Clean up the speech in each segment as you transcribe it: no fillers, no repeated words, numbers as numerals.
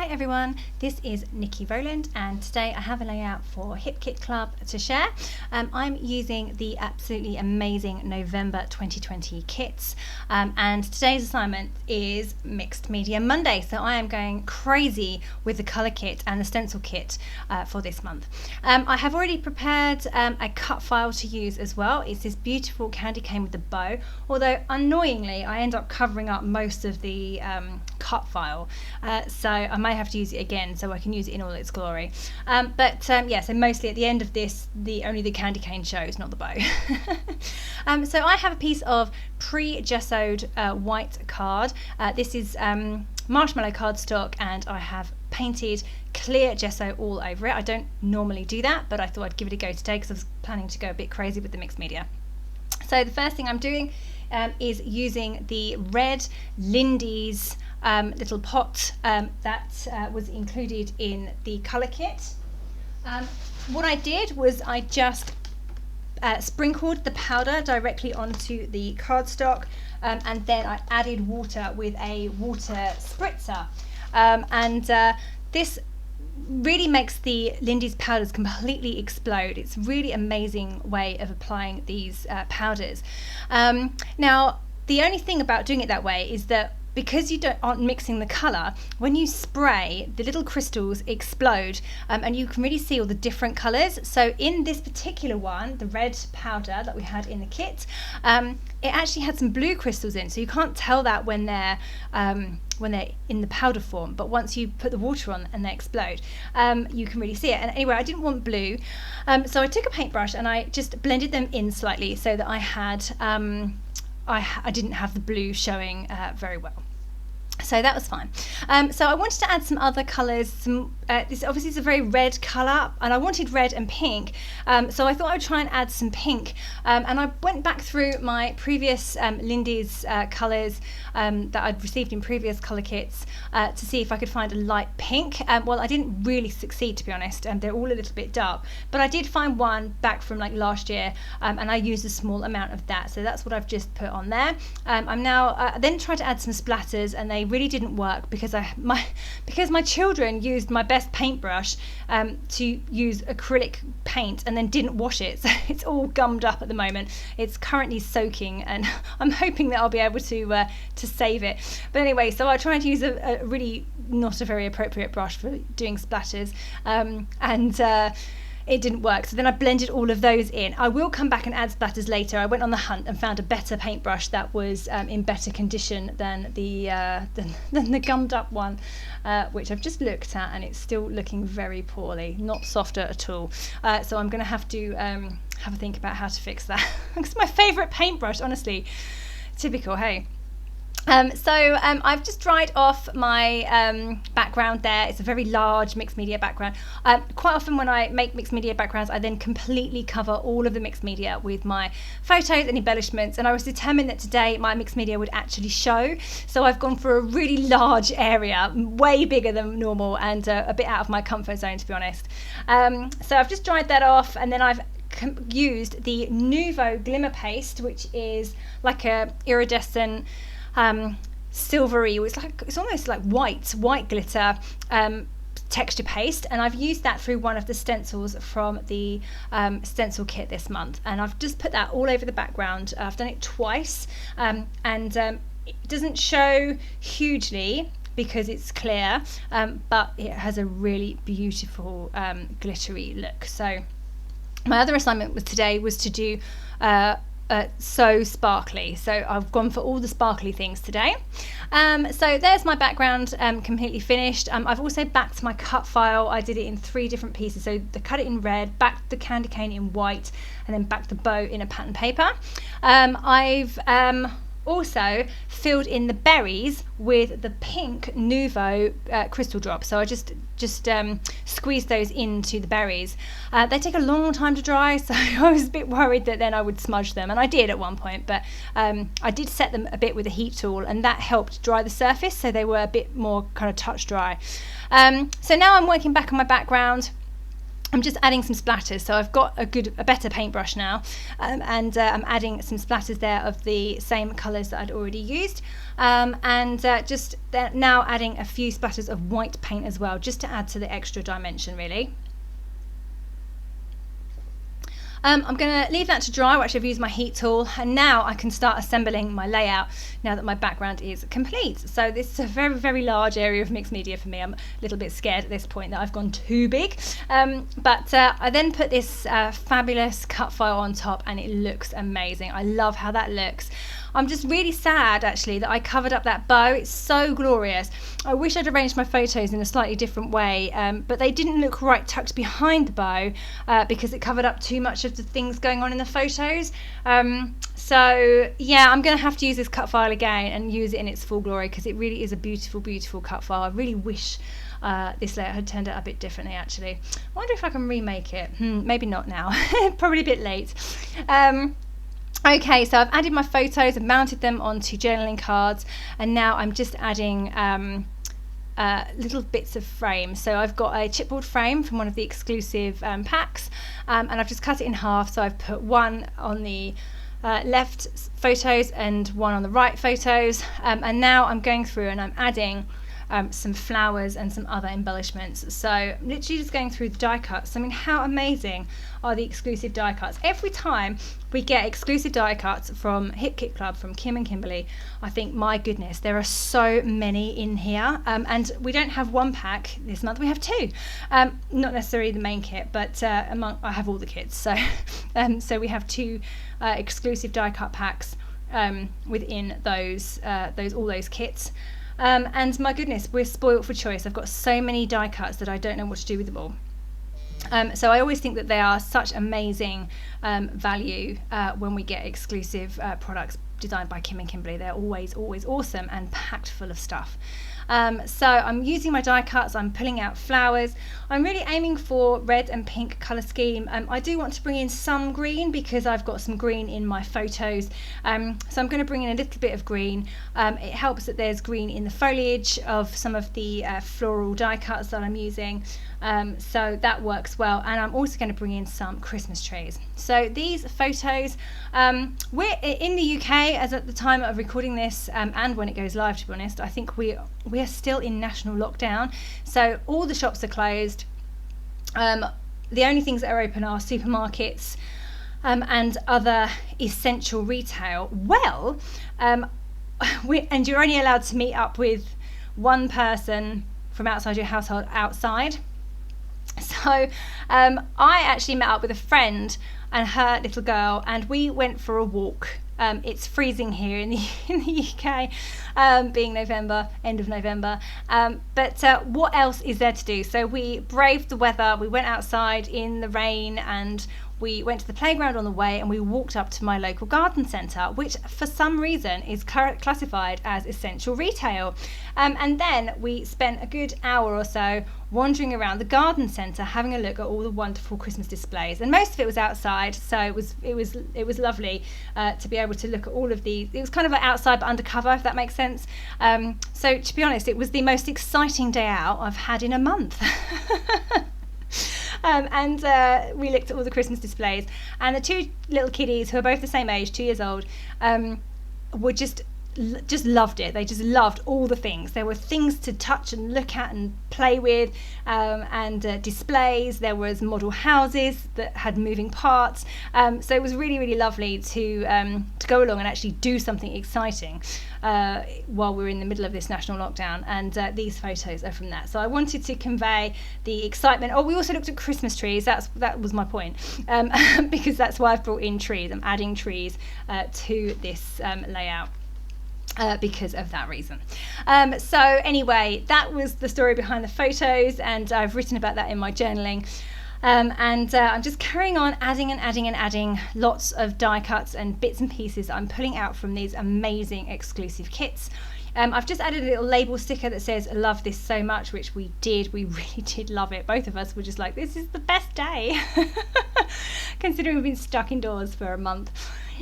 Hi everyone, this is Nikki Rowland and today I have a layout for Hip Kit Club to share. I'm using the absolutely amazing November 2020 kits and today's assignment is Mixed Media Monday, so I am going crazy with the colour kit and the stencil kit for this month. I have already prepared a cut file to use as well. It's this beautiful candy cane with a bow, although annoyingly I end up covering up most of the cut file, so I may have to use it again so I can use it in all its glory. Yeah, so mostly at the end of this, only the candy cane shows, not the bow. So I have a piece of pre-gessoed white card. This is marshmallow cardstock, and I have painted clear gesso all over it. I don't normally do that, but I thought I'd give it a go today because I was planning to go a bit crazy with the mixed media. So the first thing I'm doing is using the red Lindy's little pot that was included in the colour kit. What I did was I just sprinkled the powder directly onto the cardstock, and then I added water with a water spritzer, this really makes the Lindy's powders completely explode. It's a really amazing way of applying these powders. Now the only thing about doing it that way is that because you aren't mixing the colour, when you spray, the little crystals explode, and you can really see all the different colours. So in this particular one, the red powder that we had in the kit, it actually had some blue crystals in, so you can't tell that when they're in the powder form, but once you put the water on and they explode, you can really see it. And anyway, I didn't want blue, so I took a paintbrush and I just blended them in slightly so that I had I didn't have the blue showing very well. So that was fine. So I wanted to add some other colours. This obviously is a very red colour, and I wanted red and pink. So I thought I would try and add some pink. And I went back through my previous Lindy's colours that I'd received in previous colour kits to see if I could find a light pink. Well, I didn't really succeed, to be honest. They're all a little bit dark, but I did find one back from like last year, and I used a small amount of that. So that's what I've just put on there. I'm now then tried to add some splatters, and they really didn't work because my children used my best paintbrush to use acrylic paint and then didn't wash it, so it's all gummed up at the moment. It's currently soaking, and I'm hoping that I'll be able to save it. But anyway, so I tried to use a really not a very appropriate brush for doing splatters, and it didn't work. So then I blended all of those in. I will come back and add splatters later. I went on the hunt and found a better paintbrush that was in better condition than the gummed up one, which I've just looked at, and it's still looking very poorly, not softer at all. So I'm going to have to have a think about how to fix that. It's my favourite paintbrush, honestly. Typical, hey. So I've just dried off my background there. It's a very large mixed media background. Quite often when I make mixed media backgrounds, I then completely cover all of the mixed media with my photos and embellishments, and I was determined that today my mixed media would actually show. So I've gone for a really large area, way bigger than normal, and a bit out of my comfort zone, to be honest. So I've just dried that off, and then I've used the Nuvo Glimmer Paste, which is like a iridescent silvery, it's almost like white glitter texture paste, and I've used that through one of the stencils from the stencil kit this month, and I've just put that all over the background. I've done it twice, and it doesn't show hugely because it's clear, but it has a really beautiful glittery look. So my other assignment today was to do so sparkly, so I've gone for all the sparkly things today. So there's my background completely finished. I've also backed my cut file. I did it in 3 different pieces, so I cut it in red, backed the candy cane in white, and then backed the bow in a pattern paper. I've also filled in the berries with the pink Nuvo crystal drops, so I just squeezed those into the berries. They take a long time to dry, so I was a bit worried that then I would smudge them, and I did at one point, but I did set them a bit with a heat tool, and that helped dry the surface, so they were a bit more kind of touch dry. So now I'm working back on my background. I'm just adding some splatters. So I've got a better paintbrush now, and I'm adding some splatters there of the same colours that I'd already used, just now adding a few splatters of white paint as well, just to add to the extra dimension really. I'm going to leave that to dry, which I've used my heat tool, and now I can start assembling my layout now that my background is complete. So this is a very, very large area of mixed media for me. I'm a little bit scared at this point that I've gone too big, but I then put this fabulous cut file on top, and it looks amazing. I love how that looks. I'm just really sad actually that I covered up that bow. It's so glorious. I wish I'd arranged my photos in a slightly different way, but they didn't look right tucked behind the bow because it covered up too much of the things going on in the photos. So yeah, I'm going to have to use this cut file again and use it in its full glory, because it really is a beautiful, beautiful cut file. I really wish this layout had turned out a bit differently actually. I wonder if I can remake it. Maybe not now. Probably a bit late. Okay, so I've added my photos and mounted them onto journaling cards, and now I'm just adding little bits of frame. So I've got a chipboard frame from one of the exclusive packs, and I've just cut it in half. So I've put one on the left photos and one on the right photos, and now I'm going through and I'm adding some flowers and some other embellishments. So I'm literally just going through the die cuts. I mean, how amazing are the exclusive die cuts? Every time we get exclusive die cuts from Hip Kit Club, from Kim and Kimberly, I think, my goodness, there are so many in here. And we don't have one pack this month, we have two. Not necessarily the main kit, but I have all the kits. So, so we have two exclusive die cut packs within all those kits. And my goodness, we're spoilt for choice. I've got so many die cuts that I don't know what to do with them all. So I always think that they are such amazing value when we get exclusive products designed by Kim and Kimberly. They're always, always awesome and packed full of stuff. So I'm using my die cuts, I'm pulling out flowers. I'm really aiming for red and pink colour scheme. I do want to bring in some green because I've got some green in my photos. So I'm going to bring in a little bit of green. It helps that there's green in the foliage of some of the floral die cuts that I'm using. So that works well, and I'm also going to bring in some Christmas trees. So these photos, we're in the UK as at the time of recording this, and when it goes live, to be honest, I think we are still in national lockdown, so all the shops are closed. The only things that are open are supermarkets and other essential retail. Well, and you're only allowed to meet up with one person from outside your household outside. So I actually met up with a friend and her little girl, and we went for a walk. It's freezing here in the UK, being November, end of November. But what else is there to do? So we braved the weather. We went outside in the rain, and we went to the playground on the way, and we walked up to my local garden centre, which for some reason is classified as essential retail. And then we spent a good hour or so wandering around the garden centre, having a look at all the wonderful Christmas displays, and most of it was outside, so it was lovely to be able to look at all of these. It was kind of like outside but undercover, if that makes sense. So to be honest, it was the most exciting day out I've had in a month. And we looked at all the Christmas displays, and the two little kiddies, who are both the same age, 2 years old, were just loved it. They just loved all the things. There were things to touch and look at and play with, and displays. There was model houses that had moving parts. So it was really, really lovely to go along and actually do something exciting while we're in the middle of this national lockdown. And these photos are from that. So I wanted to convey the excitement. Oh, we also looked at Christmas trees. That was my point, because that's why I've brought in trees. I'm adding trees to this layout. Because of that reason. So anyway, that was the story behind the photos, and I've written about that in my journaling. And I'm just carrying on adding lots of die cuts and bits and pieces I'm pulling out from these amazing exclusive kits. I've just added a little label sticker that says "love this so much," which we really did love it. Both of us were just like, this is the best day, considering we've been stuck indoors for a month.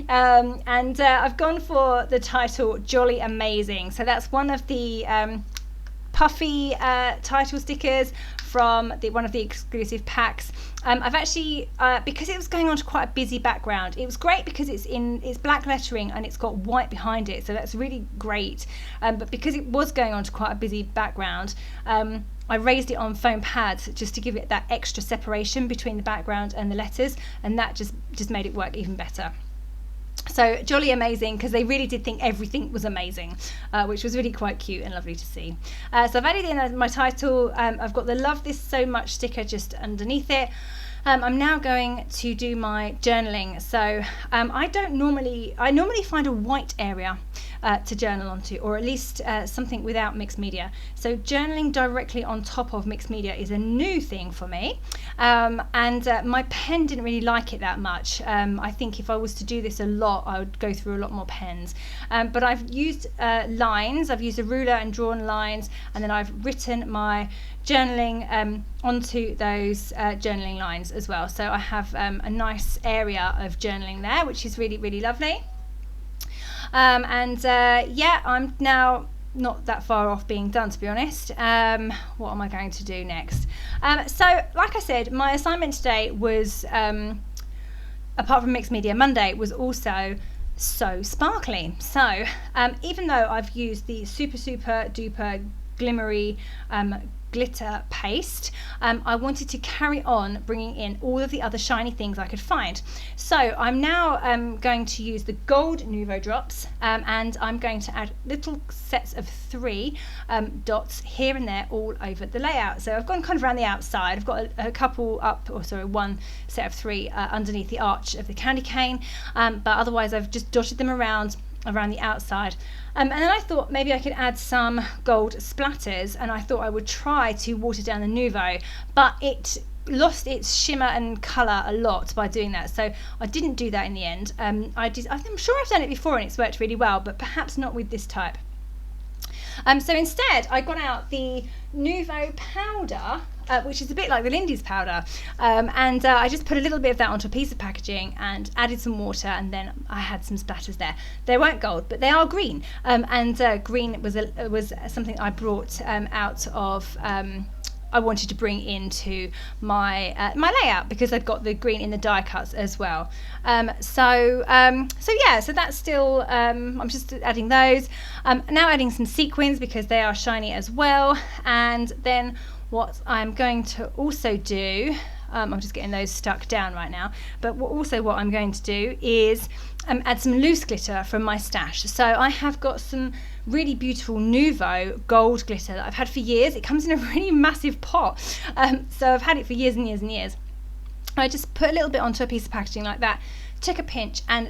And I've gone for the title Jolly Amazing. So that's one of the puffy title stickers from one of the exclusive packs. I've actually, because it was going on to quite a busy background, it was great because it's black lettering and it's got white behind it, so that's really great. But because it was going on to quite a busy background, I raised it on foam pads just to give it that extra separation between the background and the letters, and that just made it work even better. So jolly amazing, because they really did think everything was amazing, which was really quite cute and lovely to see. So I've added in my title. I've got the Love This So Much sticker just underneath it. I'm now going to do my journaling. So I normally find a white area to journal onto, or at least something without mixed media. So journaling directly on top of mixed media is a new thing for me, and my pen didn't really like it that much. I think if I was to do this a lot, I would go through a lot more pens, but I've used lines. I've used a ruler and drawn lines, and then I've written my journaling onto those journaling lines as well. So I have a nice area of journaling there, which is really, really lovely. Yeah, I'm now not that far off being done, to be honest. What am I going to do next? So like I said, my assignment today was, apart from Mixed Media Monday, was also so sparkly. So even though I've used the super duper glimmery glitter paste, I wanted to carry on bringing in all of the other shiny things I could find. So I'm now going to use the gold Nuvo drops, and I'm going to add little sets of 3 dots here and there all over the layout. So I've gone kind of around the outside. I've got a couple up, or sorry, 1 set of 3 underneath the arch of the candy cane, but otherwise I've just dotted them around the outside. And then I thought maybe I could add some gold splatters, and I thought I would try to water down the Nuvo, but it lost its shimmer and colour a lot by doing that, so I didn't do that in the end. I'm sure I've done it before and it's worked really well, but perhaps not with this type. So instead I got out the Nuvo powder, which is a bit like the Lindy's powder, and I just put a little bit of that onto a piece of packaging and added some water, and then I had some splatters there. They weren't gold, but they are green, and green was something I brought out of I wanted to bring into my my layout, because I've got the green in the die cuts as well. So that's still, I'm just adding those. Now adding some sequins because they are shiny as well. And then what I'm going to also do, I'm just getting those stuck down right now, but what I'm going to do is add some loose glitter from my stash. So I have got some really beautiful Nuvo gold glitter that I've had for years. It comes in a really massive pot, so I've had it for years and years and years. I just put a little bit onto a piece of packaging like that, took a pinch and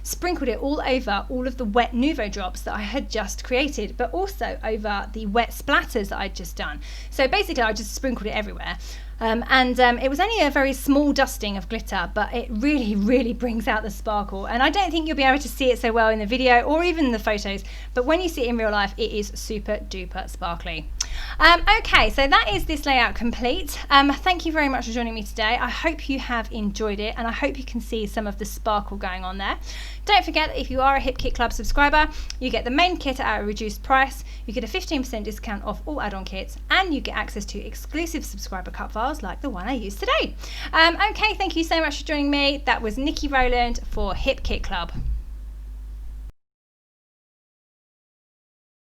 sprinkled it all over all of the wet Nuvo drops that I had just created, but also over the wet splatters that I'd just done. So basically I just sprinkled it everywhere. It was only a very small dusting of glitter, but it really, really brings out the sparkle. And I don't think you'll be able to see it so well in the video or even the photos, but when you see it in real life, it is super duper sparkly. Okay, so that is this layout complete. Thank you very much for joining me today. I hope you have enjoyed it, and I hope you can see some of the sparkle going on there. Don't forget that if you are a Hip Kit Club subscriber, you get the main kit at a reduced price, you get a 15% discount off all add-on kits, and you get access to exclusive subscriber cut files like the one I used today. Okay, thank you so much for joining me. That was Nikki Rowland for Hip Kit Club.